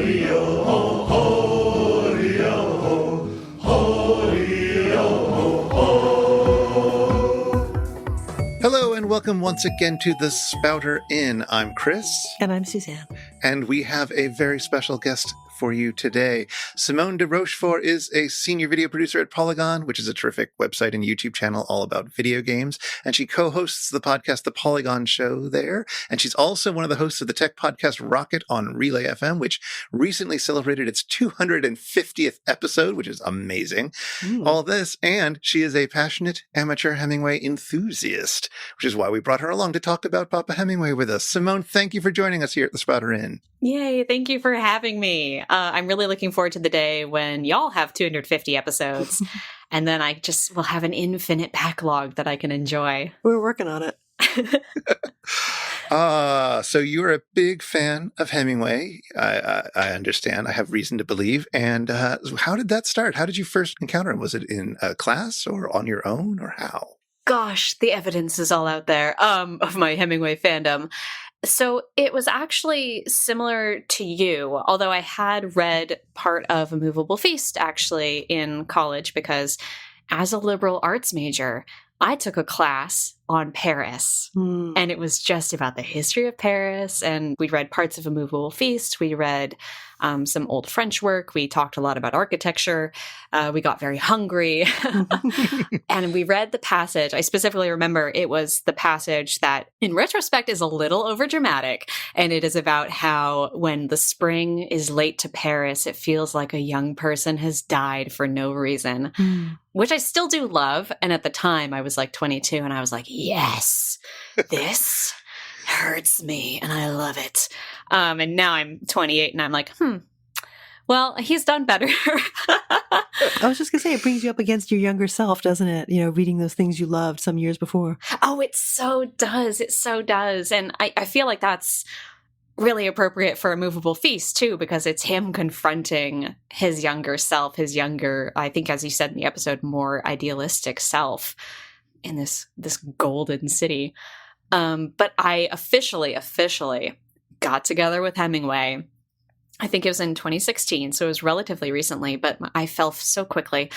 Hello and welcome once again to the Spouter-Inn. I'm Chris. And I'm Suzanne. And we have a very special guest for you today. Simone de Rochefort is a senior video producer at Polygon, which is a terrific website and YouTube channel all about video games. And she co-hosts the podcast, The Polygon Show there. And she's also one of the hosts of the tech podcast Rocket on Relay FM, which recently celebrated its 250th episode, which is amazing. All this. And she is a passionate amateur Hemingway enthusiast, which is why we brought her along to talk about Papa Hemingway with us. Simone, thank you for joining us here at the Spouter-Inn. Yay, thank you for having me. I'm really looking forward to the day when y'all have 250 episodes, and then I just will have an infinite backlog that I can enjoy. We're working on it. So you're a big fan of Hemingway, I understand. I have reason to believe. And how did that start? How did you first encounter him? Was it in a class or on your own, or how? Gosh, the evidence is all out there of my Hemingway fandom. So it was actually similar to you, although I had read part of A Movable Feast actually in college, because as a liberal arts major, I took a class on Paris, and it was just about the history of Paris. And we read parts of A Movable Feast. We read some old French work. We talked a lot about architecture. We got very hungry. And we read the passage. I specifically remember it was the passage that, in retrospect, is a little overdramatic. And it is about how when the spring is late to Paris, it feels like a young person has died for no reason, which I still do love. And at the time, I was like 22, and I was like, yes, this hurts me, and I love it. And now I'm 28, and I'm like, well, he's done better. I was just going to say, it brings you up against your younger self, doesn't it? You know, reading those things you loved some years before. Oh, it so does. It so does. And I feel like that's really appropriate for A Movable Feast, too, because it's him confronting his younger self, his younger, I think, as you said in the episode, more idealistic self in this golden city. But I officially got together with Hemingway. I think it was in 2016, so it was relatively recently, but I fell so quickly.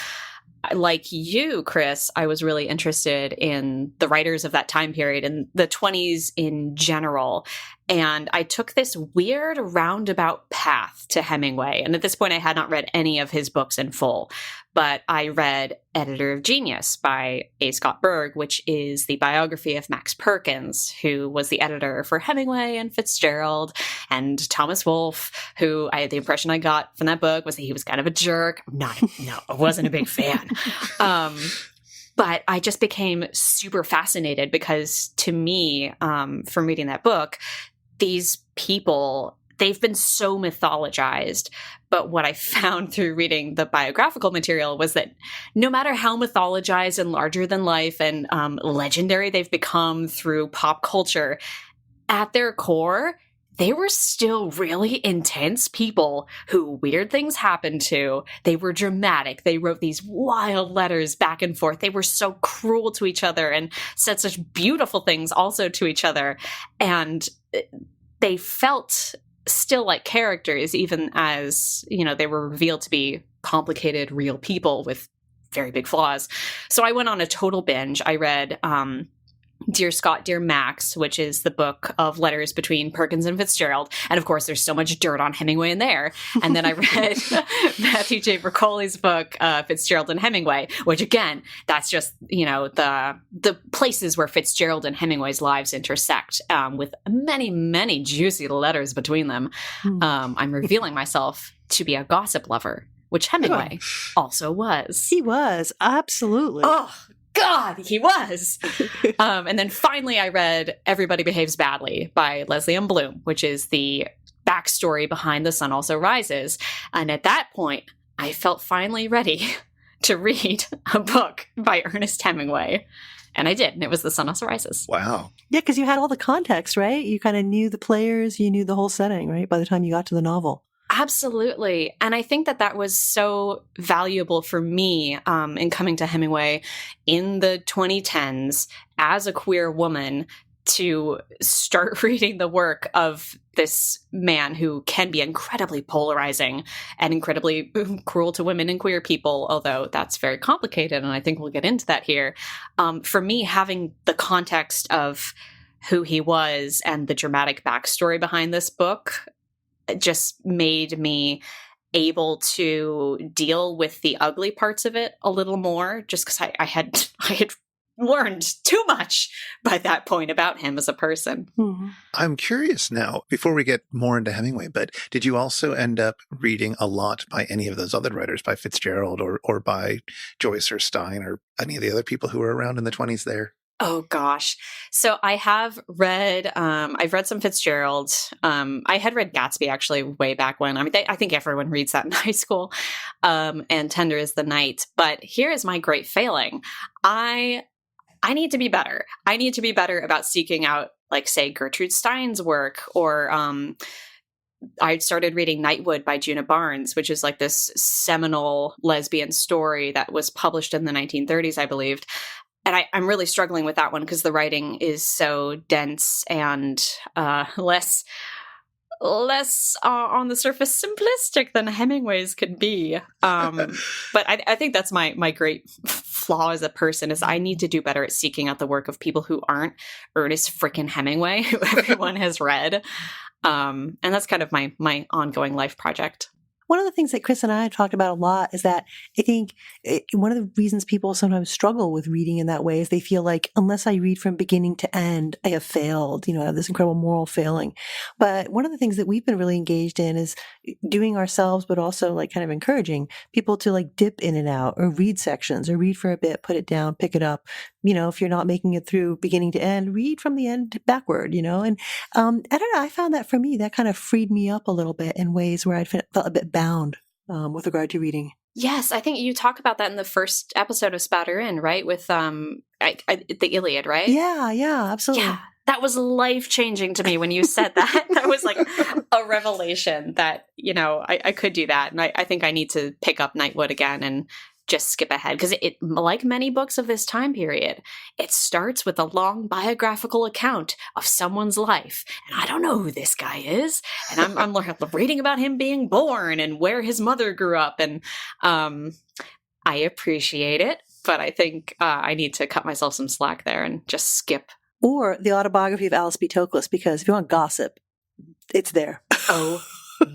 Like you, Chris, I was really interested in the writers of that time period and the 20s in general. And I took this weird roundabout path to Hemingway. And at this point, I had not read any of his books in full. But I read Editor of Genius by A. Scott Berg, which is the biography of Max Perkins, who was the editor for Hemingway and Fitzgerald, and Thomas Wolfe, who the impression I got from that book was that he was kind of a jerk. I wasn't a big fan. But I just became super fascinated because, to me, from reading that book, these people, they've been so mythologized. But what I found through reading the biographical material was that no matter how mythologized and larger than life and legendary they've become through pop culture, at their core, they were still really intense people who weird things happened to. They were dramatic. They wrote these wild letters back and forth. They were so cruel to each other and said such beautiful things also to each other. And they felt still like characters, even as, you know, they were revealed to be complicated, real people with very big flaws. So I went on a total binge. I read Dear Scott, Dear Max, which is the book of letters between Perkins and Fitzgerald. And of course, there's so much dirt on Hemingway in there. And then I read Matthew J. Bercoli's book, Fitzgerald and Hemingway, which again, that's just, you know, the places where Fitzgerald and Hemingway's lives intersect, with many, many juicy letters between them. I'm revealing myself to be a gossip lover, which Hemingway also was. He was, absolutely. Oh, God, he was. And then finally I read Everybody Behaves Badly by Leslie M. Bloom, which is the backstory behind The Sun Also Rises. And at that point, I felt finally ready to read a book by Ernest Hemingway. And I did, and it was The Sun Also Rises. Wow. Yeah, because you had all the context, right? You kind of knew the players, you knew the whole setting, right? By the time you got to the novel. Absolutely. And I think that was so valuable for me in coming to Hemingway in the 2010s as a queer woman, to start reading the work of this man who can be incredibly polarizing and incredibly cruel to women and queer people, although that's very complicated, and I think we'll get into that here. For me, having the context of who he was and the dramatic backstory behind this book just made me able to deal with the ugly parts of it a little more, just because I had learned too much by that point about him as a person. Mm-hmm. I'm curious now, before we get more into Hemingway, but did you also end up reading a lot by any of those other writers, by Fitzgerald or by Joyce or Stein or any of the other people who were around in the 20s there? Oh gosh. So I have read, I've read some Fitzgerald. I had read Gatsby actually way back when. I mean, I think everyone reads that in high school, and Tender is the Night. But here is my great failing. I need to be better. I need to be better about seeking out, like, say, Gertrude Stein's work, or I started reading Nightwood by Juna Barnes, which is like this seminal lesbian story that was published in the 1930s, I believed. And I'm really struggling with that one because the writing is so dense and less on the surface simplistic than Hemingway's could be. But I think that's my great flaw as a person, is I need to do better at seeking out the work of people who aren't Ernest frickin' Hemingway, who everyone has read. And that's kind of my ongoing life project. One of the things that Chris and I have talked about a lot is that I think one of the reasons people sometimes struggle with reading in that way is they feel like, unless I read from beginning to end, I have failed, I have this incredible moral failing. But one of the things that we've been really engaged in is doing ourselves, but also like kind of encouraging people to like dip in and out, or read sections, or read for a bit, put it down, pick it up. If you're not making it through beginning to end, read from the end backward, and I don't know, I found that for me, that kind of freed me up a little bit in ways where I felt a bit bound with regard to reading. Yes, I think you talk about that in the first episode of Spouter-Inn, right? With the Iliad, right? Yeah, absolutely. Yeah, that was life-changing to me when you said that. That was like a revelation that, I could do that. And I think I need to pick up Nightwood again and just skip ahead, because it, like many books of this time period, it starts with a long biographical account of someone's life, and I don't know who this guy is, and I'm reading about him being born and where his mother grew up, and I appreciate it, but I think I need to cut myself some slack there and just skip. Or the autobiography of Alice B. Toklas, because if you want gossip, it's there. Oh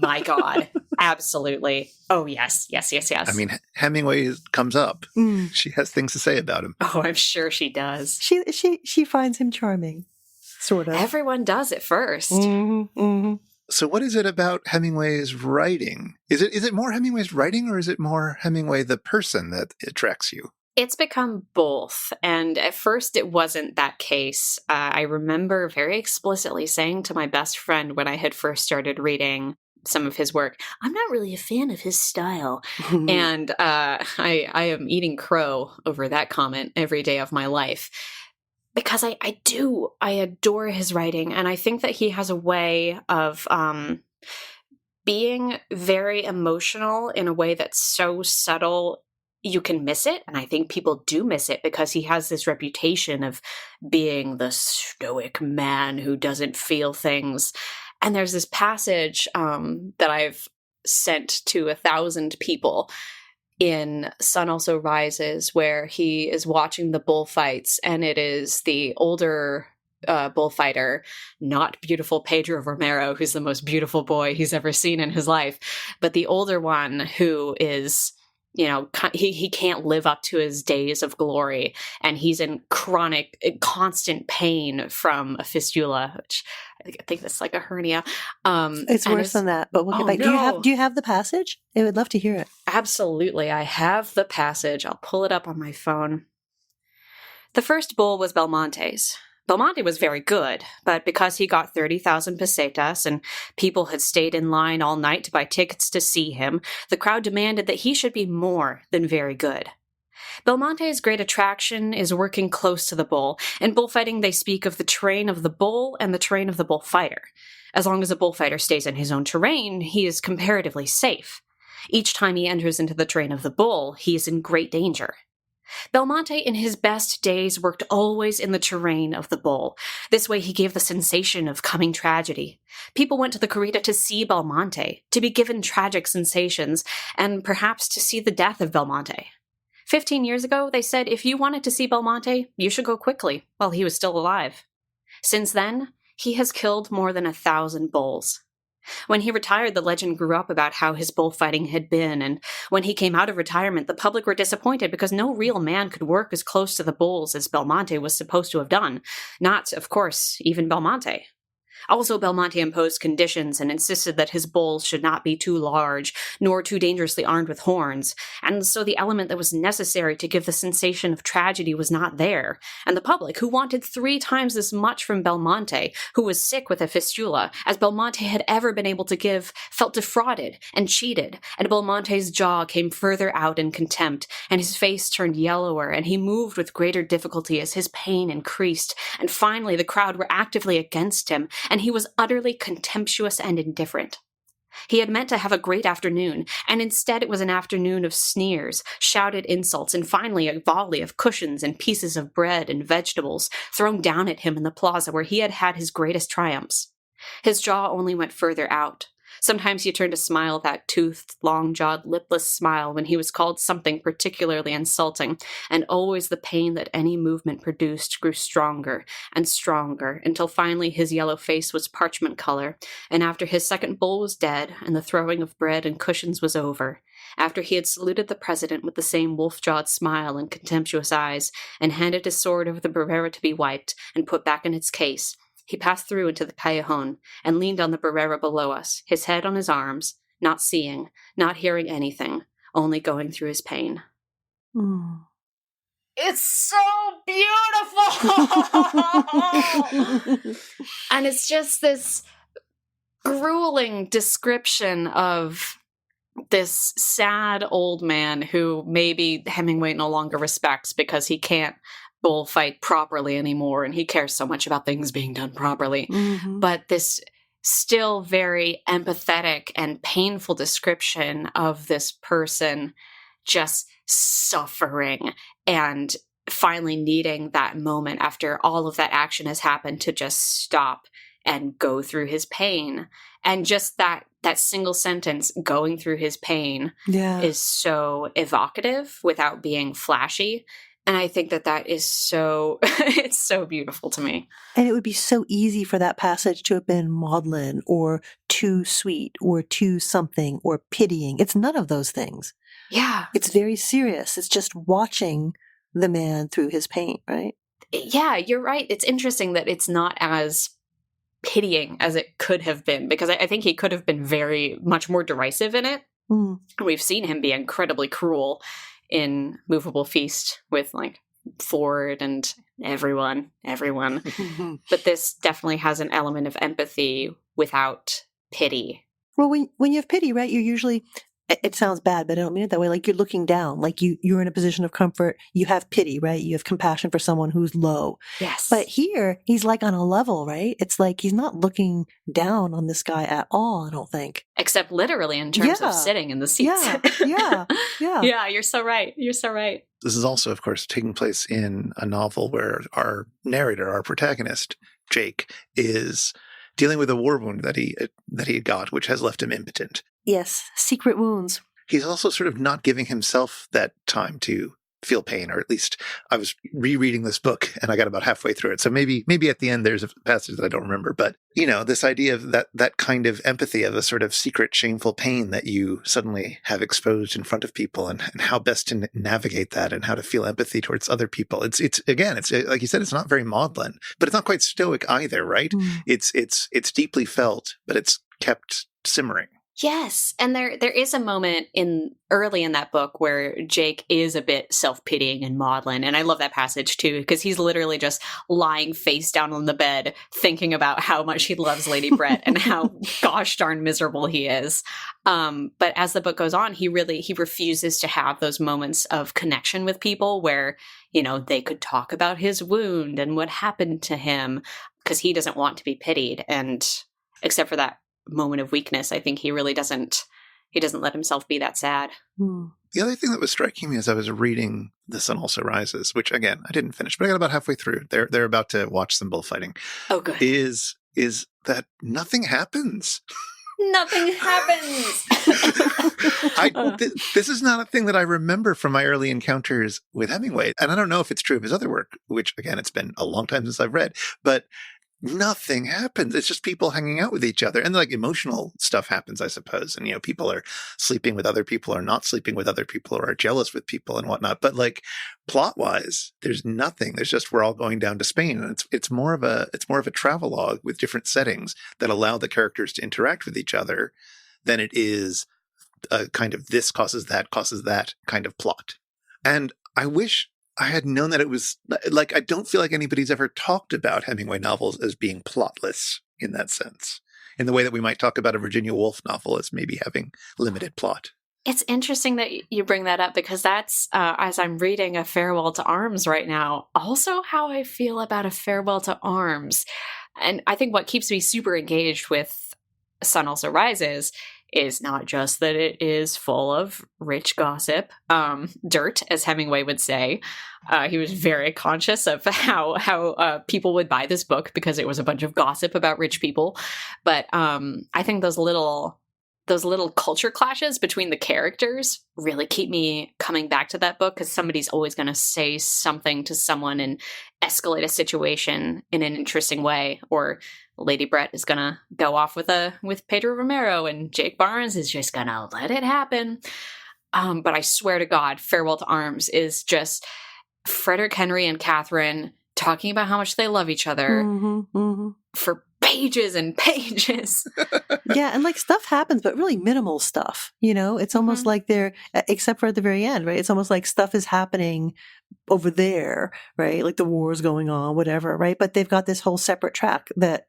my God. Absolutely. Oh, yes. I mean, Hemingway comes up. She has things to say about him. Oh, I'm sure she does. She finds him charming, sort of. Everyone does at first. Mm-hmm, mm-hmm. So what is it about Hemingway's writing? Is it more Hemingway's writing, or is it more Hemingway the person that attracts you? It's become both. And at first it wasn't that case. I remember very explicitly saying to my best friend when I had first started reading some of his work, I'm not really a fan of his style. And I am eating crow over that comment every day of my life, because I adore his writing. And I think that he has a way of being very emotional in a way that's so subtle you can miss it. And I think people do miss it because he has this reputation of being the stoic man who doesn't feel things. And there's this passage that I've sent to 1,000 people in Sun Also Rises, where he is watching the bullfights, and it is the older bullfighter, not beautiful Pedro Romero, who's the most beautiful boy he's ever seen in his life, but the older one who is, he can't live up to his days of glory, and he's in constant pain from a fistula, which I think that's like a hernia. It's worse than that, but we'll get back. No. Do you have the passage? I would love to hear it. Absolutely. I have the passage. I'll pull it up on my phone. The first bull was Belmonte's. Belmonte was very good, but because he got 30,000 pesetas and people had stayed in line all night to buy tickets to see him, the crowd demanded that he should be more than very good. Belmonte's great attraction is working close to the bull. In bullfighting, they speak of the terrain of the bull and the terrain of the bullfighter. As long as a bullfighter stays in his own terrain, he is comparatively safe. Each time he enters into the terrain of the bull, he is in great danger. Belmonte in his best days worked always in the terrain of the bull. This way he gave the sensation of coming tragedy. People went to the corrida to see Belmonte, to be given tragic sensations, and perhaps to see the death of Belmonte. 15 years ago, they said if you wanted to see Belmonte, you should go quickly, while he was still alive. Since then, he has killed more than 1,000 bulls. When he retired, the legend grew up about how his bullfighting had been, and when he came out of retirement, the public were disappointed because no real man could work as close to the bulls as Belmonte was supposed to have done. Not, of course, even Belmonte. Also, Belmonte imposed conditions and insisted that his bulls should not be too large, nor too dangerously armed with horns, and so the element that was necessary to give the sensation of tragedy was not there, and the public, who wanted 3 times as much from Belmonte, who was sick with a fistula, as Belmonte had ever been able to give, felt defrauded and cheated, and Belmonte's jaw came further out in contempt, and his face turned yellower, and he moved with greater difficulty as his pain increased, and finally the crowd were actively against him, and he was utterly contemptuous and indifferent. He had meant to have a great afternoon, and instead it was an afternoon of sneers, shouted insults, and finally a volley of cushions and pieces of bread and vegetables thrown down at him in the plaza where he had had his greatest triumphs. His jaw only went further out. Sometimes he turned to smile that toothed, long-jawed, lipless smile when he was called something particularly insulting, and always the pain that any movement produced grew stronger and stronger until finally his yellow face was parchment color, and after his second bull was dead and the throwing of bread and cushions was over, after he had saluted the president with the same wolf-jawed smile and contemptuous eyes, and handed his sword over the barrera to be wiped and put back in its case, he passed through into the callejon and leaned on the barrera below us, his head on his arms, not seeing, not hearing anything, only going through his pain. Mm. It's so beautiful! And it's just this grueling description of this sad old man who maybe Hemingway no longer respects because he can't bullfight properly anymore, and he cares so much about things being done properly. Mm-hmm. But this still very empathetic and painful description of this person just suffering and finally needing that moment after all of that action has happened to just stop and go through his pain. And just that single sentence, going through his pain, is so evocative without being flashy. And I think that is so, it's so beautiful to me. And it would be so easy for that passage to have been maudlin or too sweet or too something or pitying. It's none of those things. Yeah. It's very serious. It's just watching the man through his pain, right? Yeah, you're right. It's interesting that it's not as pitying as it could have been, because I think he could have been very much more derisive in it. Mm. We've seen him be incredibly cruel in Movable Feast with like Ford and everyone. But this definitely has an element of empathy without pity. Well, when you have pity, right, you're usually, it sounds bad, but I don't mean it that way. Like you're looking down, like you're in a position of comfort. You have pity, right? You have compassion for someone who's low. Yes. But here, he's like on a level, right? It's like he's not looking down on this guy at all, I don't think. Except literally in terms of sitting in the seats. Yeah. Yeah, you're so right. This is also, of course, taking place in a novel where our narrator, our protagonist, Jake, is dealing with a war wound that he got, which has left him impotent. Yes, secret wounds. He's also sort of not giving himself that time to feel pain, or at least I was rereading this book and I got about halfway through it. So maybe at the end there's a passage that I don't remember. But, this idea of that kind of empathy, of a sort of secret, shameful pain that you suddenly have exposed in front of people, and how best to navigate that and how to feel empathy towards other people. It's like you said, it's not very maudlin, but it's not quite stoic either, right? Mm. It's deeply felt, but it's kept simmering. Yes, and there is a moment early in that book where Jake is a bit self-pitying and maudlin, and I love that passage too, because he's literally just lying face down on the bed thinking about how much he loves Lady Brett and how gosh darn miserable he is. But as the book goes on, he refuses to have those moments of connection with people where, they could talk about his wound and what happened to him, because he doesn't want to be pitied. And except for that moment of weakness, I think he really doesn't he doesn't let himself be that sad. The other thing that was striking me as I was reading The Sun Also Rises, which again I didn't finish, but I got about halfway through. They're about to watch them bullfighting. Oh, good. Is that nothing happens? Nothing happens. This is not a thing that I remember from my early encounters with Hemingway, and I don't know if it's true of his other work, which again it's been a long time since I've read, but nothing happens. It's just people hanging out with each other, and like emotional stuff happens, I suppose. And people are sleeping with other people, or not sleeping with other people, or are jealous with people and whatnot. But like plot wise, there's nothing. There's just we're all going down to Spain, and it's more of a travelogue with different settings that allow the characters to interact with each other than it is a kind of this causes that kind of plot. And I wish I had known that it was like, I don't feel like anybody's ever talked about Hemingway novels as being plotless in that sense, in the way that we might talk about a Virginia Woolf novel as maybe having limited plot. It's interesting that you bring that up, because that's, as I'm reading A Farewell to Arms right now, also how I feel about A Farewell to Arms. And I think what keeps me super engaged with Sun Also Rises is not just that it is full of rich gossip, dirt, as Hemingway would say. He was very conscious of how people would buy this book because it was a bunch of gossip about rich people. But I think those little culture clashes between the characters really keep me coming back to that book, because somebody's always going to say something to someone and escalate a situation in an interesting way. Or Lady Brett is going to go off with Pedro Romero, and Jake Barnes is just going to let it happen. But I swear to God, Farewell to Arms is just Frederick Henry and Catherine talking about how much they love each other for pages and pages. Yeah, and like stuff happens, but really minimal stuff. It's almost like they're, except for at the very end, right? It's almost like stuff is happening over there, right? Like the war is going on, whatever, right? But they've got this whole separate track that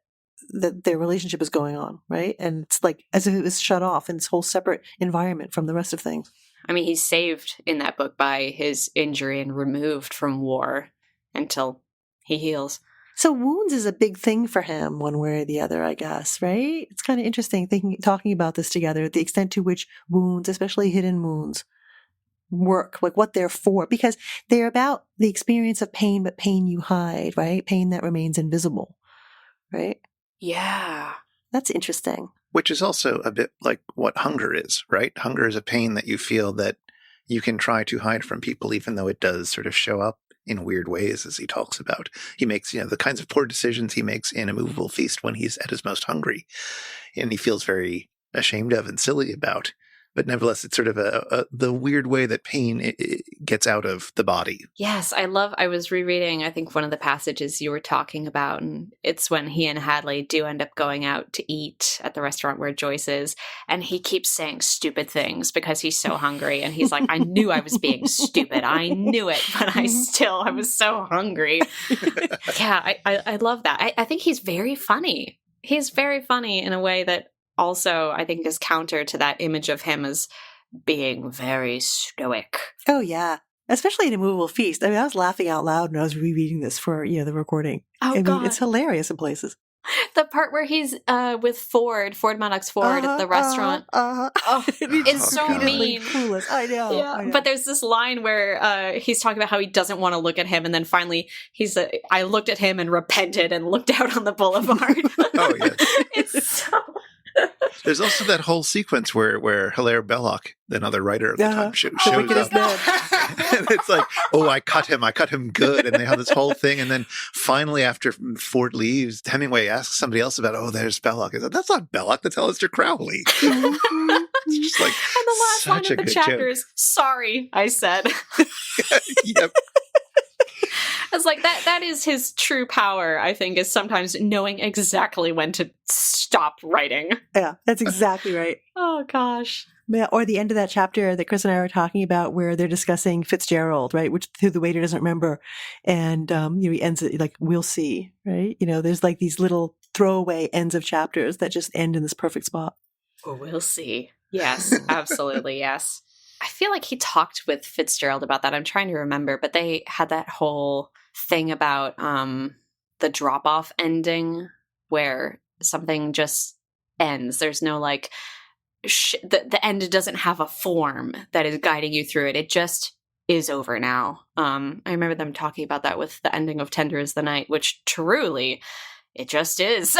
their relationship is going on, right? And it's like as if it was shut off in this whole separate environment from the rest of things. I mean, he's saved in that book by his injury and removed from war until he heals. So wounds is a big thing for him one way or the other, I guess, right? It's kind of interesting talking about this together, the extent to which wounds, especially hidden wounds, work, like what they're for, because they're about the experience of pain, but pain you hide, right? Pain that remains invisible, right? Yeah. That's interesting. Which is also a bit like what hunger is, right? Hunger is a pain that you feel that you can try to hide from people, even though it does sort of show up in weird ways, as he talks about. He makes, the kinds of poor decisions he makes in A Movable Feast when he's at his most hungry, and he feels very ashamed of and silly about. But nevertheless, it's sort of the weird way that pain it gets out of the body. Yes, I was rereading, I think, one of the passages you were talking about, and it's when he and Hadley do end up going out to eat at the restaurant where Joyce is, and he keeps saying stupid things because he's so hungry, and he's like, I knew I was being stupid. I knew it, but I was so hungry. Yeah, I love that. I think he's very funny. He's very funny in a way that also, I think, is counter to that image of him as being very stoic. Oh, yeah. Especially in A Movable Feast. I mean, I was laughing out loud when I was rereading this for, the recording. Oh, God. It's hilarious in places. The part where he's with Ford Maddox Ford at the restaurant. Oh, it's so mean. Clueless. I know. Yeah. I know. But there's this line where he's talking about how he doesn't want to look at him, and then finally he's I looked at him and repented and looked out on the boulevard. Oh, yes. It's so... There's also that whole sequence where Hilaire Belloc, another writer at the time, shows up. And it's like, I cut him good. And they have this whole thing. And then finally, after Ford leaves, Hemingway asks somebody else about, there's Belloc. He said, that's not Belloc, that's Aleister Crowley. It's just like, and the last line of the chapter is, sorry, I said. Yep. It's like that is his true power, I think, is sometimes knowing exactly when to stop writing. Yeah, that's exactly right. Oh, gosh. Yeah, or the end of that chapter that Chris and I were talking about where they're discussing Fitzgerald, right, which the waiter doesn't remember. And, he ends it like, we'll see, right? There's like these little throwaway ends of chapters that just end in this perfect spot. We'll see. Yes, absolutely, yes. I feel like he talked with Fitzgerald about that. I'm trying to remember, but they had that whole thing about the drop-off ending where something just ends. There's no the end doesn't have a form that is guiding you through it. It just is over now. I remember them talking about that with the ending of Tender is the Night, which truly, it just is.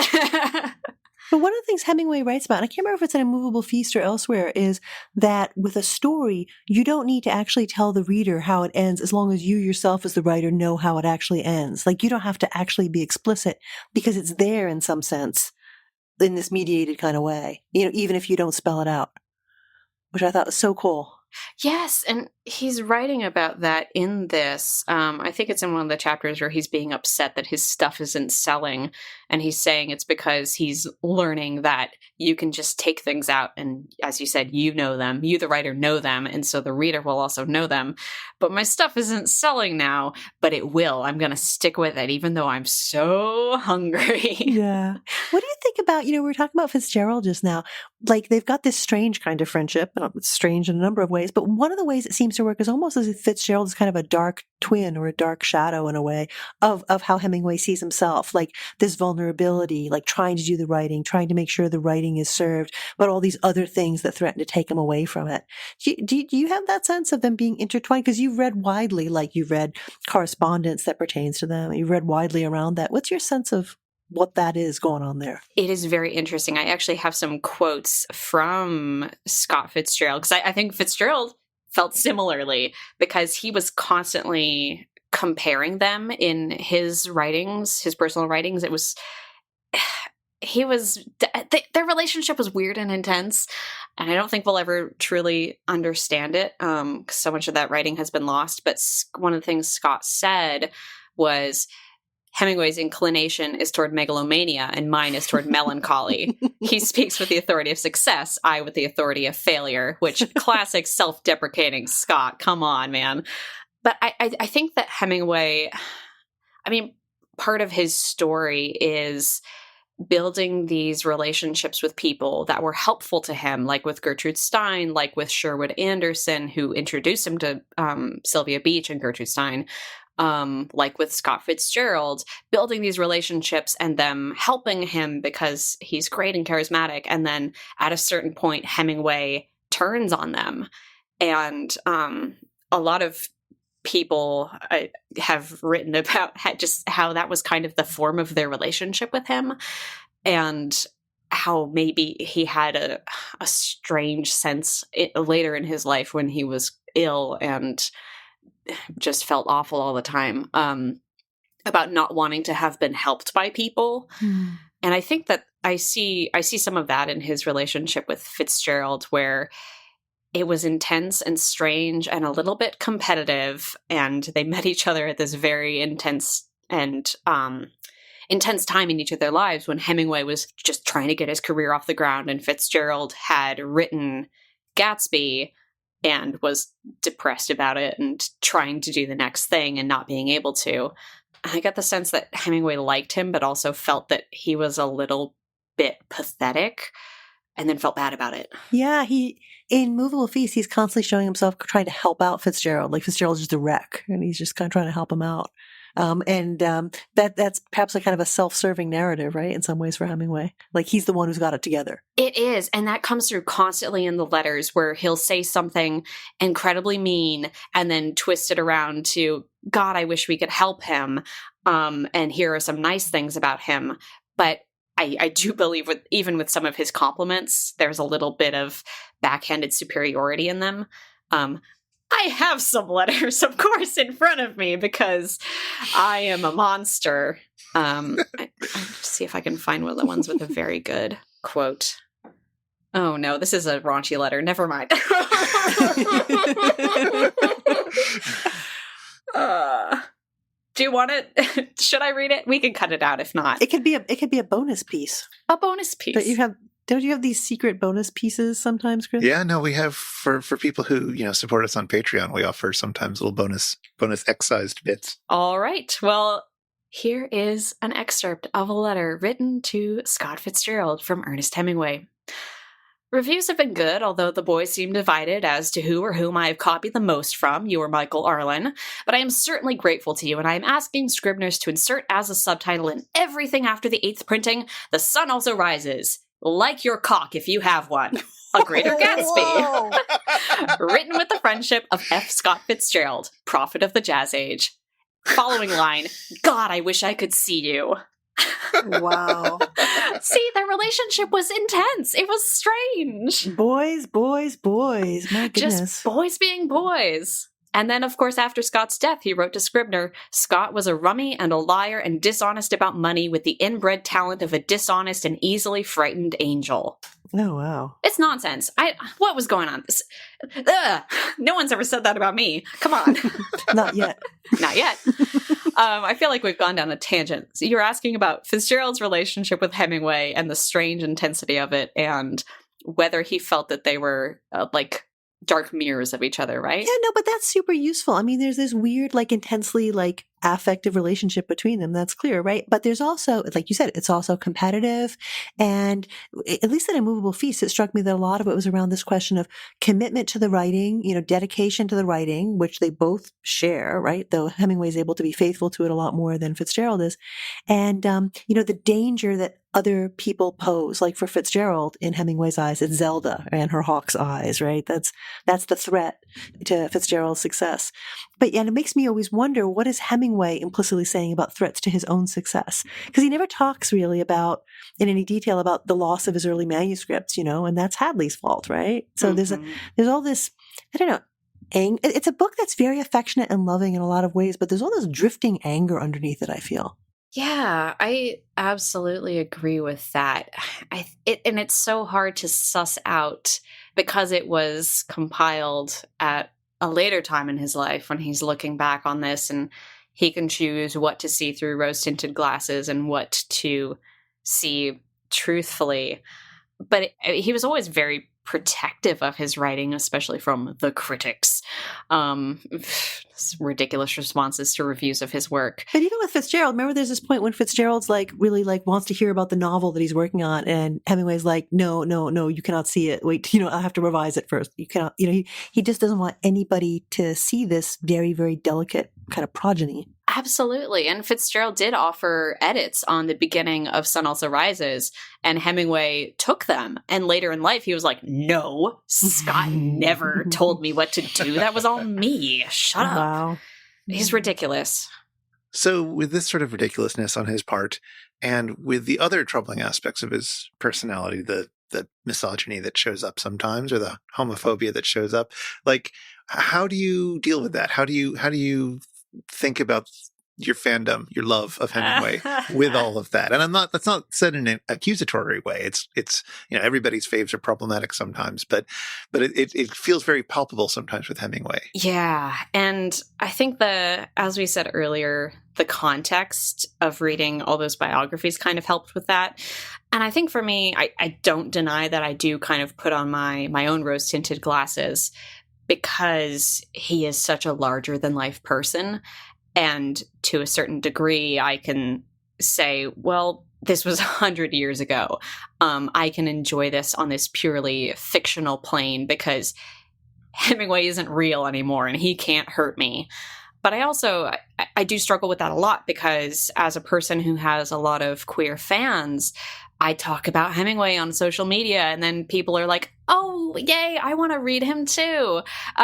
But one of the things Hemingway writes about, and I can't remember if it's in A Movable Feast or elsewhere, is that with a story, you don't need to actually tell the reader how it ends as long as you yourself as the writer know how it actually ends. Like, you don't have to actually be explicit because it's there in some sense in this mediated kind of way, even if you don't spell it out, which I thought was so cool. Yes, and he's writing about that in this. I think it's in one of the chapters where he's being upset that his stuff isn't selling, and he's saying it's because he's learning that you can just take things out, and as you said, you know them. You, the writer, know them, and so the reader will also know them. But my stuff isn't selling now, but it will. I'm going to stick with it, even though I'm so hungry. Yeah. What do you think about, we were talking about Fitzgerald just now. Like, they've got this strange kind of friendship, and it's strange in a number of ways, but one of the ways it seems to work is almost as if Fitzgerald is kind of a dark twin or a dark shadow in a way of how Hemingway sees himself, like this vulnerability, like trying to do the writing, trying to make sure the writing is served, but all these other things that threaten to take him away from it. Do you have that sense of them being intertwined? Because you've read widely, like you've read correspondence that pertains to them, you've read widely around that. What's your sense of what that is going on there? It is very interesting. I actually have some quotes from Scott Fitzgerald, because I think Fitzgerald felt similarly because he was constantly comparing them in his writings, his personal writings. Their relationship was weird and intense, and I don't think we'll ever truly understand it because so much of that writing has been lost. But one of the things Scott said was, Hemingway's inclination is toward megalomania and mine is toward melancholy. He speaks with the authority of success, I with the authority of failure, which classic self-deprecating Scott. Come on, man. But I think that Hemingway, part of his story is building these relationships with people that were helpful to him, like with Gertrude Stein, like with Sherwood Anderson, who introduced him to Sylvia Beach and Gertrude Stein. Like with Scott Fitzgerald, building these relationships and them helping him because he's great and charismatic. And then at a certain point, Hemingway turns on them. And a lot of people have written about just how that was kind of the form of their relationship with him. And how maybe he had a strange sense later in his life when he was ill and just felt awful all the time about not wanting to have been helped by people. And I think that I see some of that in his relationship with Fitzgerald, where it was intense and strange and a little bit competitive, and they met each other at this very intense and intense time in each of their lives when Hemingway was just trying to get his career off the ground and Fitzgerald had written Gatsby and was depressed about it and trying to do the next thing and not being able to. I got the sense that Hemingway liked him, but also felt that he was a little bit pathetic and then felt bad about it. Yeah, in Movable Feast, he's constantly showing himself trying to help out Fitzgerald. Like, Fitzgerald's just a wreck, and he's just kind of trying to help him out. That's perhaps a kind of a self-serving narrative, right? In some ways for Hemingway. Like, he's the one who's got it together. It is. And that comes through constantly in the letters where he'll say something incredibly mean and then twist it around to, God, I wish we could help him. And here are some nice things about him. But I do believe even with some of his compliments, there's a little bit of backhanded superiority in them. I have some letters, of course, in front of me because I am a monster. I'll see if I can find one of the ones with a very good quote. Oh, no, this is a raunchy letter. Never mind. Do you want it? Should I read it? We can cut it out if not. It could be a bonus piece. A bonus piece. But don't you have these secret bonus pieces sometimes, Chris? Yeah, no, we have for people who, support us on Patreon, we offer sometimes little bonus excised bits. All right. Well, here is an excerpt of a letter written to Scott Fitzgerald from Ernest Hemingway. Reviews have been good, although the boys seem divided as to who or whom I have copied the most from, you or Michael Arlen. But I am certainly grateful to you, and I am asking Scribners to insert as a subtitle in everything after the 8th printing, "The sun also rises. Like your cock if you have one." A Greater Gatsby. Whoa. Written with the friendship of F. Scott Fitzgerald, prophet of the Jazz Age. Following line, God, I wish I could see you. Wow. See, their relationship was intense. It was strange. Boys, boys, boys. My goodness. Just boys being boys. And then, of course, after Scott's death, he wrote to Scribner, Scott was a rummy and a liar and dishonest about money with the inbred talent of a dishonest and easily frightened angel. Oh, wow. It's nonsense. What was going on? No one's ever said that about me. Come on. Not yet. Not yet. I feel like we've gone down a tangent. So you're asking about Fitzgerald's relationship with Hemingway and the strange intensity of it and whether he felt that they were like dark mirrors of each other, right? Yeah, no, but that's super useful. I mean, there's this weird, like, intensely, like, affective relationship between them. That's clear, right? But there's also, like you said, it's also competitive. And at least in Immovable Feast, it struck me that a lot of it was around this question of commitment to the writing, dedication to the writing, which they both share, right? Though Hemingway's able to be faithful to it a lot more than Fitzgerald is. And, the danger that other people pose, like for Fitzgerald, in Hemingway's eyes, it's Zelda and her hawk's eyes, right? That's the threat to Fitzgerald's success. But and it makes me always wonder, what is Hemingway implicitly saying about threats to his own success? Because he never talks really about, in any detail, about the loss of his early manuscripts, and that's Hadley's fault, right? So there's all this, I don't know, it's a book that's very affectionate and loving in a lot of ways, but there's all this drifting anger underneath it, I feel. Yeah, I absolutely agree with that. And it's so hard to suss out because it was compiled at a later time in his life when he's looking back on this and he can choose what to see through rose-tinted glasses and what to see truthfully. But he was always very protective of his writing, especially from the critics. Ridiculous responses to reviews of his work. But even with Fitzgerald, remember there's this point when Fitzgerald's really wants to hear about the novel that he's working on, and Hemingway's like, no, you cannot see it. Wait, I have to revise it first. You cannot, he just doesn't want anybody to see this very, very delicate kind of progeny. Absolutely. And Fitzgerald did offer edits on the beginning of Sun Also Rises, and Hemingway took them. And later in life, he was like, no, Scott never told me what to do. That was all me. Shut up. Wow. He's ridiculous. So with this sort of ridiculousness on his part, and with the other troubling aspects of his personality, the misogyny that shows up sometimes, or the homophobia that shows up, like, how do you deal with that? How do you think about your fandom, your love of Hemingway with all of that? And that's not said in an accusatory way. It's everybody's faves are problematic sometimes, but it feels very palpable sometimes with Hemingway. Yeah. And I think as we said earlier, the context of reading all those biographies kind of helped with that. And I think for me, I don't deny that I do kind of put on my own rose-tinted glasses because he is such a larger than life person. And to a certain degree, I can say, well, this was 100 years ago. I can enjoy this on this purely fictional plane because Hemingway isn't real anymore and he can't hurt me. But I do struggle with that a lot because as a person who has a lot of queer fans, I talk about Hemingway on social media and then people are like, oh, yay, I want to read him too.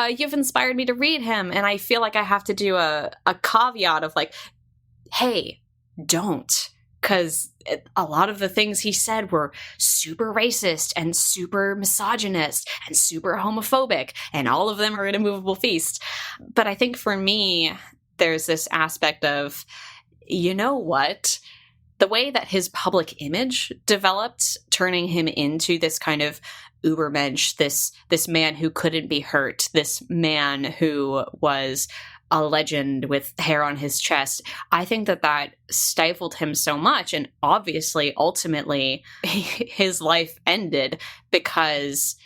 You've inspired me to read him. And I feel like I have to do a caveat of like, hey, don't. Because a lot of the things he said were super racist and super misogynist and super homophobic. And all of them are in Immovable Feast. But I think for me, there's this aspect of, you know what? The way that his public image developed, turning him into this kind of Ubermensch, this man who couldn't be hurt, this man who was a legend with hair on his chest, I think that stifled him so much. And obviously, ultimately, his life ended because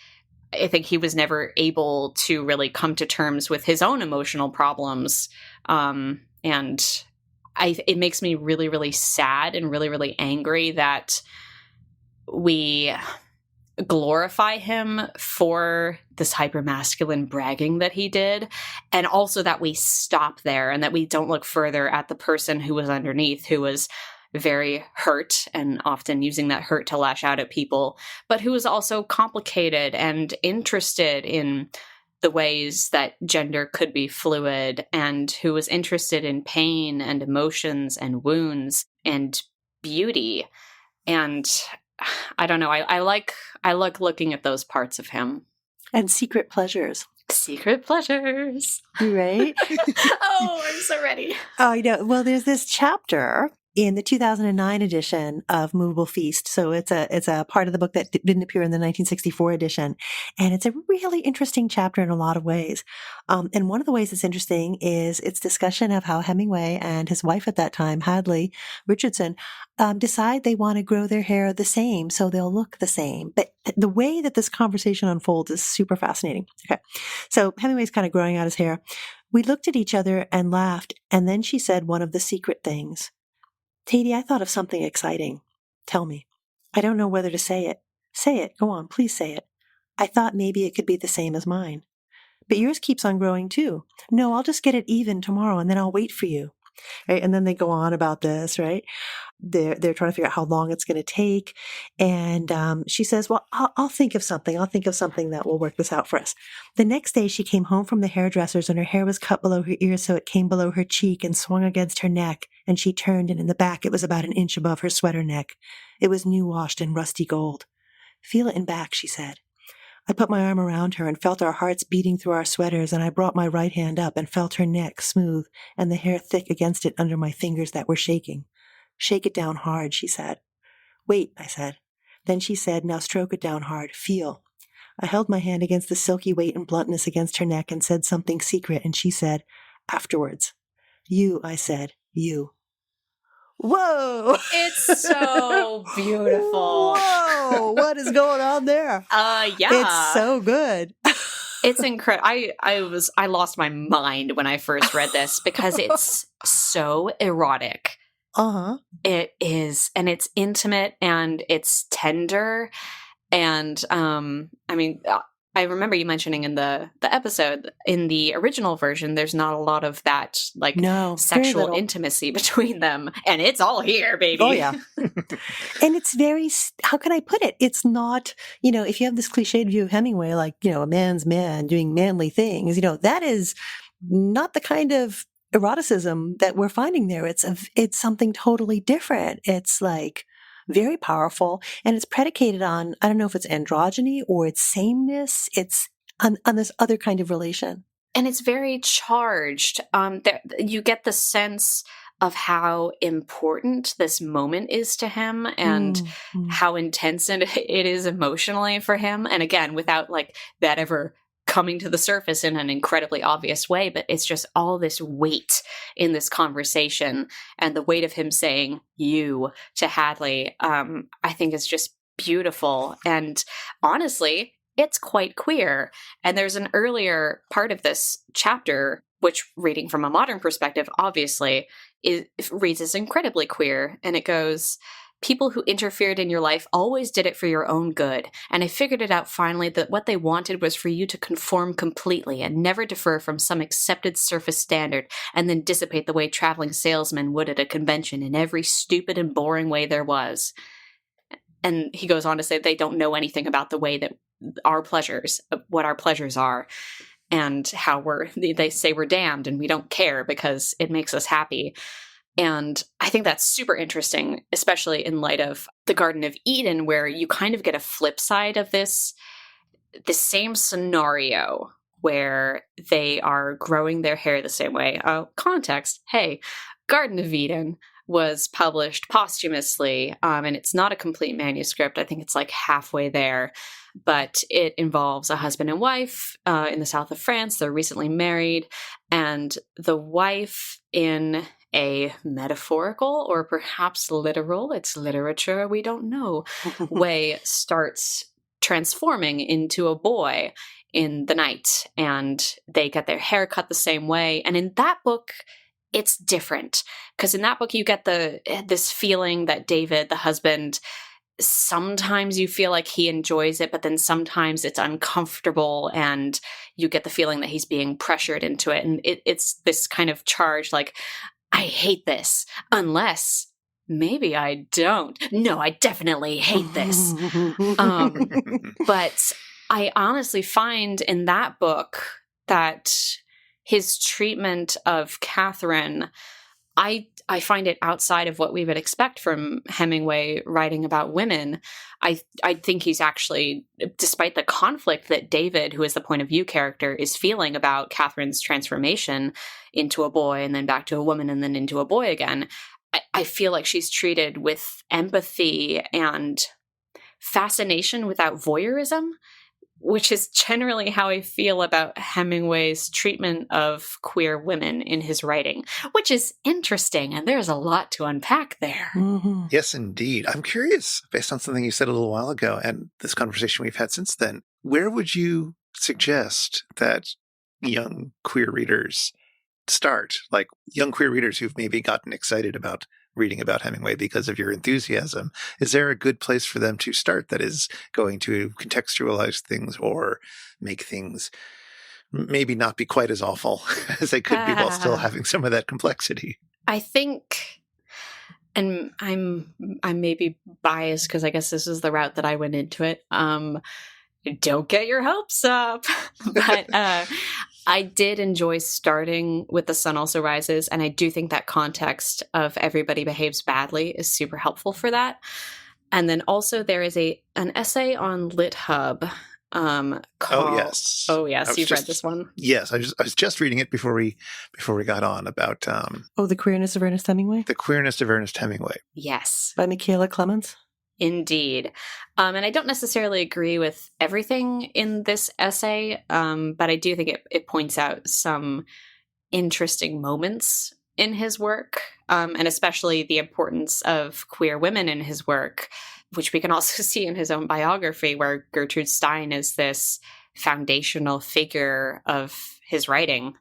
I think he was never able to really come to terms with his own emotional problems. It makes me really, really sad and really, really angry that we glorify him for this hypermasculine bragging that he did, and also that we stop there and that we don't look further at the person who was underneath, who was very hurt and often using that hurt to lash out at people, but who was also complicated and interested in the ways that gender could be fluid, and who was interested in pain and emotions and wounds and beauty. And I don't know, I like looking at those parts of him. And secret pleasures. Secret pleasures. Right? Oh, I'm so ready. Oh, I know. Well, there's this chapter in the 2009 edition of Movable Feast. So it's a part of the book that didn't appear in the 1964 edition. And it's a really interesting chapter in a lot of ways. And one of the ways it's interesting is its discussion of how Hemingway and his wife at that time, Hadley Richardson, decide they want to grow their hair the same so they'll look the same. But the way that this conversation unfolds is super fascinating. Okay. So Hemingway's kind of growing out his hair. We looked at each other and laughed. And then she said one of the secret things. Tatey, I thought of something exciting. Tell me. I don't know whether to say it. Say it. Go on. Please say it. I thought maybe it could be the same as mine. But yours keeps on growing too. No, I'll just get it even tomorrow and then I'll wait for you. Right? And then they go on about this, right? They're trying to figure out how long it's going to take. And she says, well, I'll think of something. I'll think of something that will work this out for us. The next day she came home from the hairdresser's and her hair was cut below her ears so it came below her cheek and swung against her neck. And she turned, and in the back it was about an inch above her sweater neck. It was new washed in rusty gold. Feel it in back, she said. I put my arm around her and felt our hearts beating through our sweaters, and I brought my right hand up and felt her neck smooth and the hair thick against it under my fingers that were shaking. Shake it down hard, she said. Wait, I said. Then she said, now stroke it down hard. Feel. I held my hand against the silky weight and bluntness against her neck and said something secret, and she said, afterwards. You, I said, you. Whoa! It's so beautiful. Whoa! What is going on there? Yeah. It's so good. It's incredible. I lost my mind when I first read this because it's so erotic. Uh-huh. It is, and it's intimate and it's tender. And I mean, I remember you mentioning in the episode, in the original version, there's not a lot of that sexual intimacy between them. And it's all here, baby. Oh, yeah. And it's very, how can I put it? It's not, if you have this cliched view of Hemingway, like, a man's man doing manly things, that is not the kind of eroticism that we're finding there. It's something totally different. It's like very powerful, and it's predicated on, I don't know if it's androgyny or it's sameness. It's on this other kind of relation. And it's very charged. You get the sense of how important this moment is to him and how intense it is emotionally for him. And again, without like that ever coming to the surface in an incredibly obvious way, but it's just all this weight in this conversation, and the weight of him saying you to Hadley, I think is just beautiful. And honestly, it's quite queer. And there's an earlier part of this chapter, which, reading from a modern perspective, obviously reads as incredibly queer. And it goes, people who interfered in your life always did it for your own good, and I figured it out finally that what they wanted was for you to conform completely and never differ from some accepted surface standard, and then dissipate the way traveling salesmen would at a convention in every stupid and boring way there was. And he goes on to say they don't know anything about the way that what our pleasures are, and how they say we're damned and we don't care because it makes us happy. And I think that's super interesting, especially in light of the Garden of Eden, where you kind of get a flip side of this same scenario where they are growing their hair the same way. Context, hey, Garden of Eden was published posthumously, and it's not a complete manuscript. I think it's like halfway there, but it involves a husband and wife in the south of France. They're recently married, and the wife, in a metaphorical or perhaps literal, it's literature, we don't know, way, starts transforming into a boy in the night, and they get their hair cut the same way. And in that book, it's different, because in that book you get this feeling that David, the husband, sometimes you feel like he enjoys it, but then sometimes it's uncomfortable, and you get the feeling that he's being pressured into it. And it's this kind of charge, like, I hate this unless maybe I don't. No, I definitely hate this. But I honestly find in that book that his treatment of Catherine, I find it outside of what we would expect from Hemingway writing about women. I think he's actually, despite the conflict that David, who is the point of view character, is feeling about Catherine's transformation into a boy and then back to a woman and then into a boy again, I feel like she's treated with empathy and fascination without voyeurism, which is generally how I feel about Hemingway's treatment of queer women in his writing, which is interesting, and there's a lot to unpack there. Mm-hmm. Yes, indeed. I'm curious, based on something you said a little while ago and this conversation we've had since then, where would you suggest that young queer readers start? Like young queer readers who've maybe gotten excited about reading about Hemingway because of your enthusiasm. Is there a good place for them to start that is going to contextualize things or make things maybe not be quite as awful as they could be while still having some of that complexity? I think, and I'm maybe biased because I guess this is the route that I went into it. Don't get your hopes up. But I did enjoy starting with The Sun Also Rises, and I do think that context of everybody behaves badly is super helpful for that. And then also there is an essay on LitHub called... Oh, yes. You've read this one? Yes. I was just reading it before we got on about... The Queerness of Ernest Hemingway? The Queerness of Ernest Hemingway. Yes. By Michaela Clemens? Indeed. And I don't necessarily agree with everything in this essay, but I do think it points out some interesting moments in his work, and especially the importance of queer women in his work, which we can also see in his own biography, where Gertrude Stein is this foundational figure of his writing,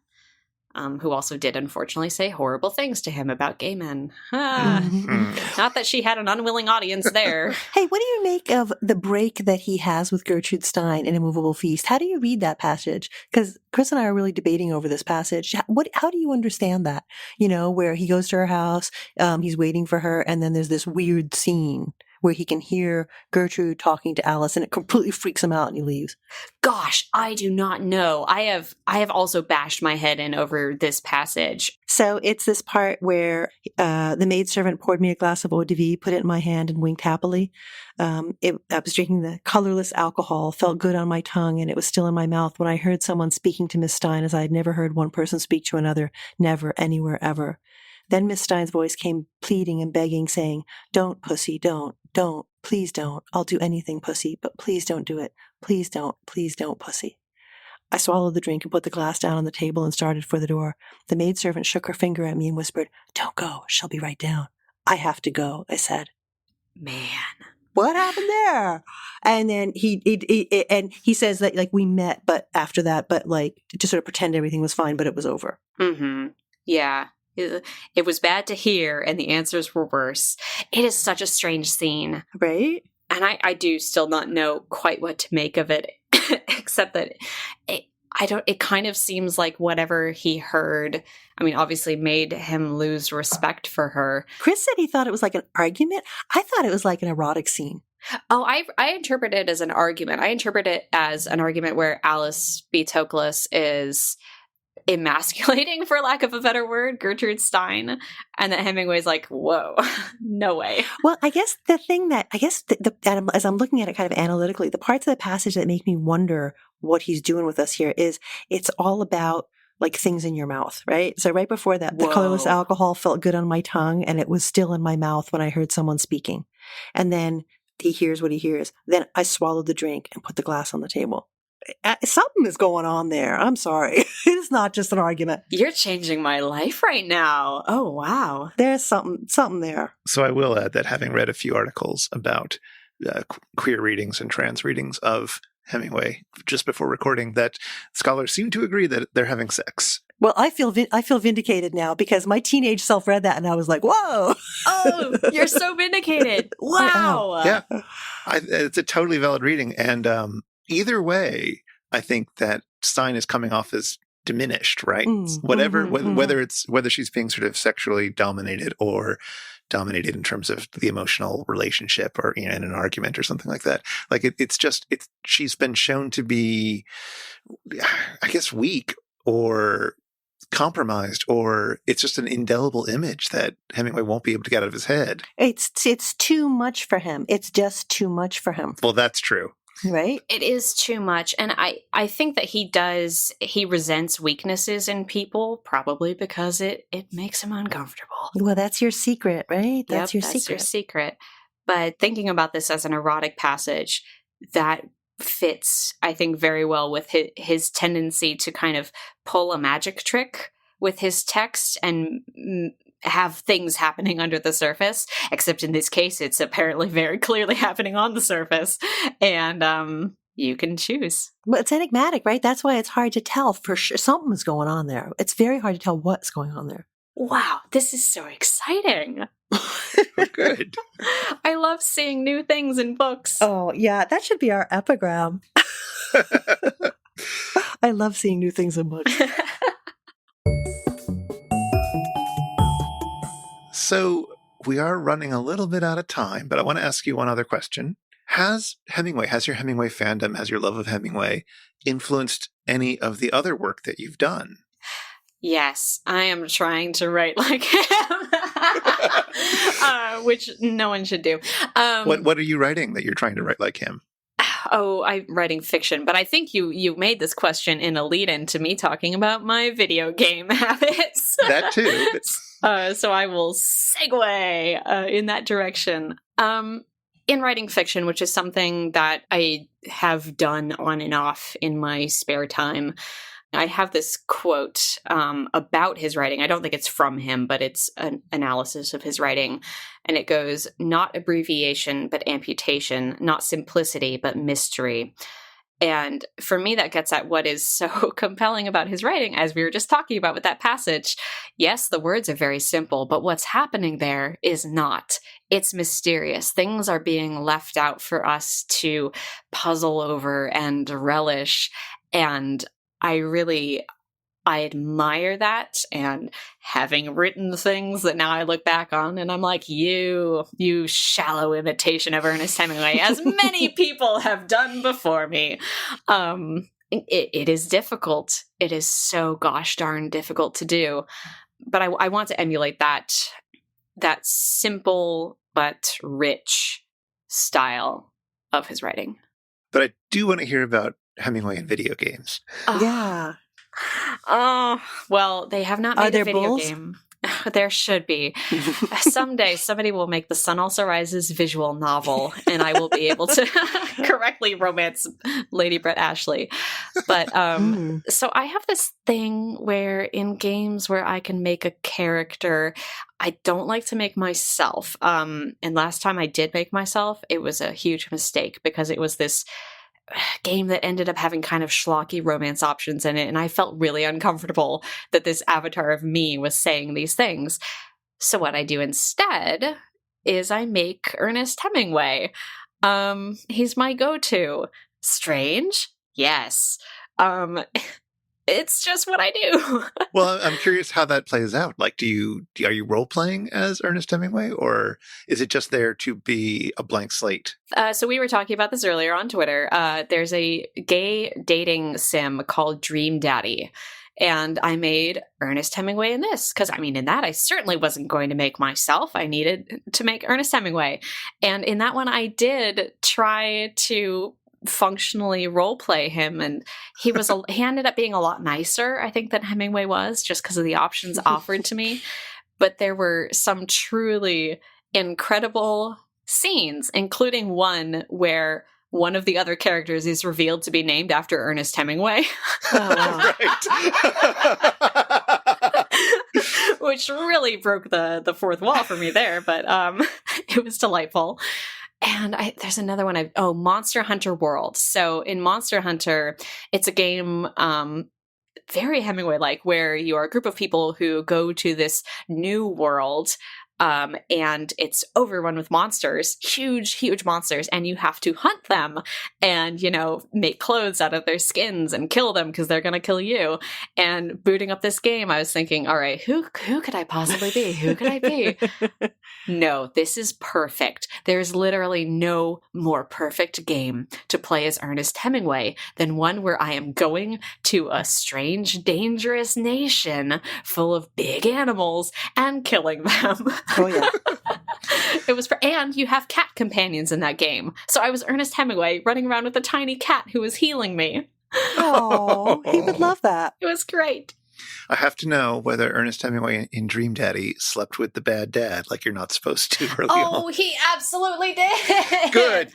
who also did unfortunately say horrible things to him about gay men. Not that she had an unwilling audience there. Hey, what do you make of the break that he has with Gertrude Stein in A Movable Feast? How do you read that passage? Because Chris and I are really debating over this passage. How do you understand that? You know, where he goes to her house, he's waiting for her, and then there's this weird scene where he can hear Gertrude talking to Alice, and it completely freaks him out, and he leaves. Gosh, I do not know. I have also bashed my head in over this passage. So it's this part where the maidservant poured me a glass of eau de vie, put it in my hand, and winked happily. I was drinking the colorless alcohol, felt good on my tongue, and it was still in my mouth when I heard someone speaking to Miss Stein as I had never heard one person speak to another, never, anywhere, ever. Then Miss Stein's voice came pleading and begging, saying, "Don't, pussy, don't, please don't. I'll do anything, pussy, but please don't do it. Please don't, pussy." I swallowed the drink and put the glass down on the table and started for the door. The maidservant shook her finger at me and whispered, "Don't go, she'll be right down." "I have to go," I said. Man. What happened there? And then he says that, like, we met, but after that, but like to sort of pretend everything was fine, but it was over. Mm-hmm. Yeah. It was bad to hear, and the answers were worse. It is such a strange scene. Right? And I do still not know quite what to make of it, except that it kind of seems like whatever he heard, I mean, obviously made him lose respect for her. Chris said he thought it was like an argument. I thought it was like an erotic scene. Oh, I interpret it as an argument. I interpret it as an argument where Alice B. Toklas is emasculating, for lack of a better word, Gertrude Stein, and that Hemingway's like, whoa, no way. Well, I guess the thing that, as I'm looking at it kind of analytically, the parts of the passage that make me wonder what he's doing with us here is it's all about like things in your mouth, right? So right before that, the colorless alcohol felt good on my tongue, and it was still in my mouth when I heard someone speaking. And then he hears what he hears. Then I swallowed the drink and put the glass on the table. Something is going on there. I'm sorry. It's not just an argument. You're changing my life right now. Oh, wow. There's something there. So I will add that having read a few articles about queer readings and trans readings of Hemingway just before recording, that scholars seem to agree that they're having sex. Well, I feel vindicated now because my teenage self read that and I was like, whoa. Oh, you're so vindicated. Wow. Yeah. It's a totally valid reading. And either way, I think that Stein is coming off as diminished, right? Whether she's being sort of sexually dominated or dominated in terms of the emotional relationship or, in an argument or something like that. Like she's been shown to be, I guess, weak or compromised, or it's just an indelible image that Hemingway won't be able to get out of his head. It's too much for him. It's just too much for him. Well, that's true. Right? It is too much. And I think that he resents weaknesses in people, probably because it makes him uncomfortable. Well, that's your secret, right? That's your secret. But thinking about this as an erotic passage, that fits, I think, very well with his tendency to kind of pull a magic trick with his text and have things happening under the surface, except in this case, it's apparently very clearly happening on the surface. And you can choose. Well, it's enigmatic, right? That's why it's hard to tell for sure. Something's going on there. It's very hard to tell what's going on there. Wow, this is so exciting. Good. I love seeing new things in books. Oh, yeah, that should be our epigram. I love seeing new things in books. So we are running a little bit out of time, but I want to ask you one other question. Has your Hemingway fandom, has your love of Hemingway influenced any of the other work that you've done? Yes, I am trying to write like him, which no one should do. What are you writing that you're trying to write like him? Oh, I'm writing fiction, but I think you made this question in a lead-in to me talking about my video game habits. That too. So I will segue in that direction. In writing fiction, which is something that I have done on and off in my spare time, I have this quote about his writing. I don't think it's from him, but it's an analysis of his writing. And it goes, not abbreviation, but amputation, not simplicity, but mystery. And for me, that gets at what is so compelling about his writing, as we were just talking about with that passage. Yes, the words are very simple, but what's happening there is not. It's mysterious. Things are being left out for us to puzzle over and relish. And I admire that, and having written things that now I look back on and I'm like, you shallow imitation of Ernest Hemingway, as many people have done before me. It is difficult. It is so gosh darn difficult to do. But I want to emulate that simple but rich style of his writing. But I do want to hear about Hemingway and video games. Yeah. Oh, well, they have not made a video bulls? game. There should be. Someday, somebody will make The Sun Also Rises visual novel, and I will be able to correctly romance Lady Brett Ashley. But so I have this thing where in games where I can make a character, I don't like to make myself. And last time I did make myself, it was a huge mistake because it was this game that ended up having kind of schlocky romance options in it, and I felt really uncomfortable that this avatar of me was saying these things. So what I do instead is I make Ernest Hemingway. He's my go-to. Strange? Yes. It's just what I do. Well, I'm curious how that plays out. Like, are you role playing as Ernest Hemingway, or is it just there to be a blank slate? So we were talking about this earlier on Twitter. There's a gay dating sim called Dream Daddy. And I made Ernest Hemingway in this because, in that I certainly wasn't going to make myself. I needed to make Ernest Hemingway. And in that one, I did try to functionally role play him, and he ended up being a lot nicer, I think, than Hemingway was, just because of the options offered to me. But there were some truly incredible scenes, including one where one of the other characters is revealed to be named after Ernest Hemingway. Oh, wow. Which really broke the fourth wall for me there, but it was delightful. And there's another one. Monster Hunter World. So in Monster Hunter, it's a game very Hemingway-like, where you are a group of people who go to this new world and it's overrun with monsters, huge monsters, and you have to hunt them and, make clothes out of their skins and kill them because they're going to kill you. And booting up this game, I was thinking, all right, who could I possibly be? Who could I be? No, this is perfect. There's literally no more perfect game to play as Ernest Hemingway than one where I am going to a strange, dangerous nation full of big animals and killing them. Oh, yeah. And you have cat companions in that game. So I was Ernest Hemingway running around with a tiny cat who was healing me. Oh, he would love that. It was great. I have to know whether Ernest Hemingway in Dream Daddy slept with the bad dad like you're not supposed to early on. Oh, he absolutely did. Good.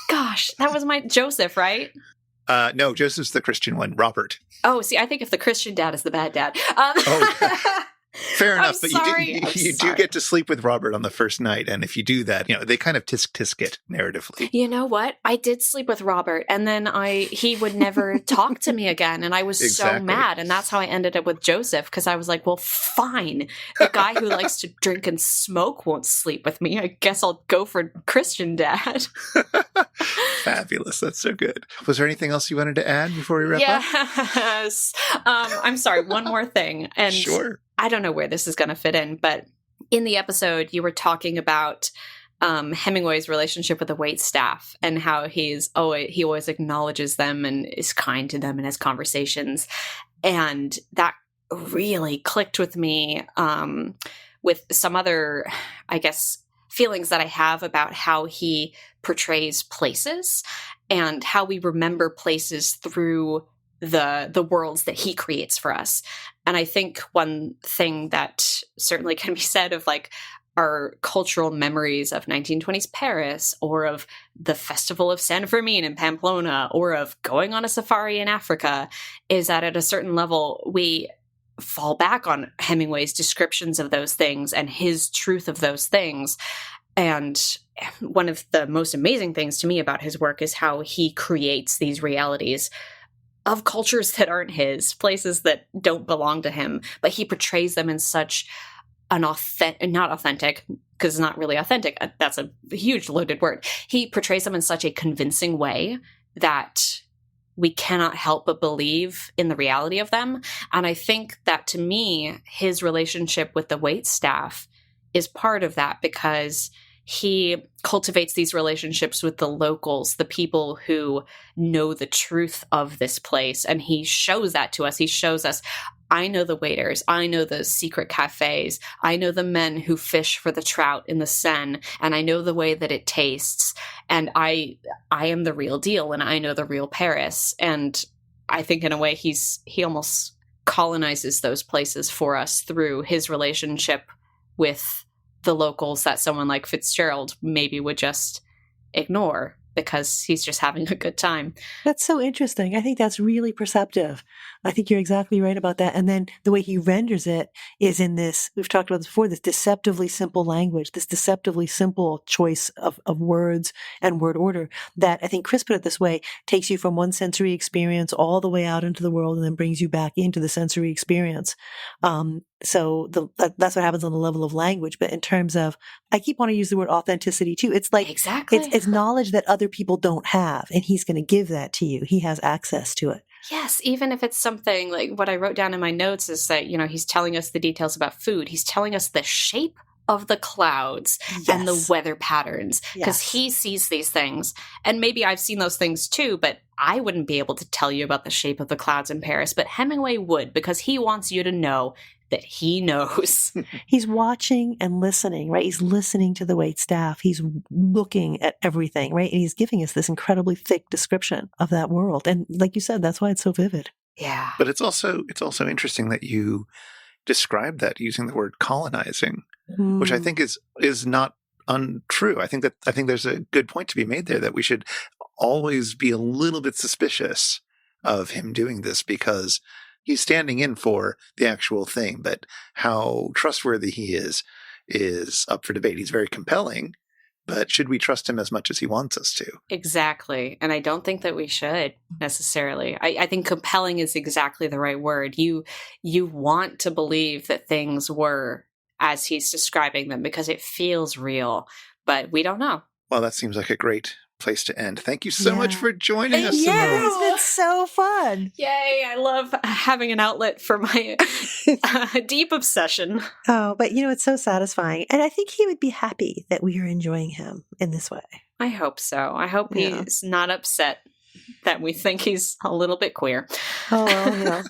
Gosh, that was my Joseph, right? No, Joseph's the Christian one. Robert. Oh, see, I think if the Christian dad is the bad dad. Fair enough, but you do get to sleep with Robert on the first night, and if you do that, they kind of tisk it narratively. You know what? I did sleep with Robert, and then he would never talk to me again, and I was so mad, and that's how I ended up with Joseph, because I was like, well, fine. The guy who likes to drink and smoke won't sleep with me. I guess I'll go for Christian dad. Fabulous. That's so good. Was there anything else you wanted to add before we wrap up? Yes. I'm sorry, one more thing. And sure. I don't know where this is going to fit in, but in the episode, you were talking about Hemingway's relationship with the waitstaff and how he always acknowledges them and is kind to them in his conversations. And that really clicked with me with some other, I guess, feelings that I have about how he portrays places and how we remember places through the worlds that he creates for us. And I think one thing that certainly can be said of like our cultural memories of 1920s Paris or of the Festival of San Fermin in Pamplona or of going on a safari in Africa is that at a certain level, we fall back on Hemingway's descriptions of those things and his truth of those things. And one of the most amazing things to me about his work is how he creates these realities of cultures that aren't his, places that don't belong to him, but he portrays them in such an not authentic, because it's not really authentic. That's a huge loaded word. He portrays them in such a convincing way that we cannot help but believe in the reality of them. And I think that to me, his relationship with the waitstaff is part of that because he cultivates these relationships with the locals, the people who know the truth of this place. And he shows that to us. He shows us, I know the waiters. I know the secret cafes. I know the men who fish for the trout in the Seine. And I know the way that it tastes. And I am the real deal. And I know the real Paris. And I think in a way he almost colonizes those places for us through his relationship with the locals that someone like Fitzgerald maybe would just ignore because he's just having a good time. That's so interesting. I think that's really perceptive. I think you're exactly right about that. And then the way he renders it is in this, we've talked about this before, this deceptively simple language, this deceptively simple choice of words and word order that I think Chris put it this way, takes you from one sensory experience all the way out into the world and then brings you back into the sensory experience. So that's what happens on the level of language. But in terms of, I keep wanting to use the word authenticity too. It's like, exactly. It's knowledge that other people don't have, and he's going to give that to you. He has access to it. Yes, even if it's something like what I wrote down in my notes is that, he's telling us the details about food. He's telling us the shape of the clouds and the weather patterns because he sees these things. And maybe I've seen those things too, but I wouldn't be able to tell you about the shape of the clouds in Paris. But Hemingway would, because he wants you to know that he knows. He's watching and listening, right? He's listening to the waitstaff. He's looking at everything, right? And he's giving us this incredibly thick description of that world. And like you said, that's why it's so vivid. Yeah. But it's also interesting that you described that using the word colonizing, which I think is not untrue. I think there's a good point to be made there that we should always be a little bit suspicious of him doing this because he's standing in for the actual thing, but how trustworthy he is up for debate. He's very compelling, but should we trust him as much as he wants us to? Exactly. And I don't think that we should necessarily. I think compelling is exactly the right word. You want to believe that things were as he's describing them because it feels real, but we don't know. Well, that seems like a great place to end. Thank you so much for joining us, Simone. Yeah, it's been so fun. Yay, I love having an outlet for my deep obsession. Oh, but it's so satisfying. And I think he would be happy that we are enjoying him in this way. I hope so. I hope he's not upset that we think he's a little bit queer. Oh, well,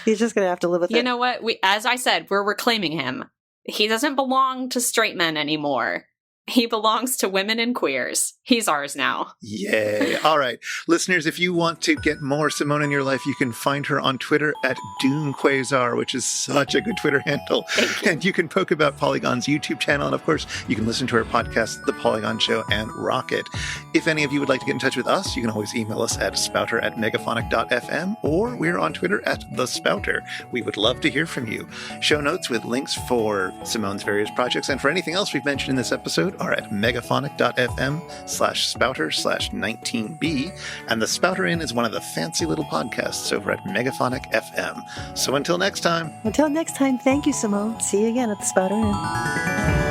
he's just going to have to live with it. You know what? As I said, we're reclaiming him. He doesn't belong to straight men anymore. He belongs to women and queers. He's ours now. Yay. All right. Listeners, if you want to get more Simone in your life, you can find her on Twitter at DoomQuasar, which is such a good Twitter handle. And you can poke about Polygon's YouTube channel. And of course, you can listen to her podcast, The Polygon Show and Rocket. If any of you would like to get in touch with us, you can always email us at spouter@megaphonic.fm, or we're on Twitter at The Spouter. We would love to hear from you. Show notes with links for Simone's various projects and for anything else we've mentioned in this episode are at megaphonic.fm/spouter/19b, and the Spouter-Inn is one of the fancy little podcasts over at Megaphonic FM. So until next time. Until next time, thank you, Simone. See you again at the Spouter-Inn.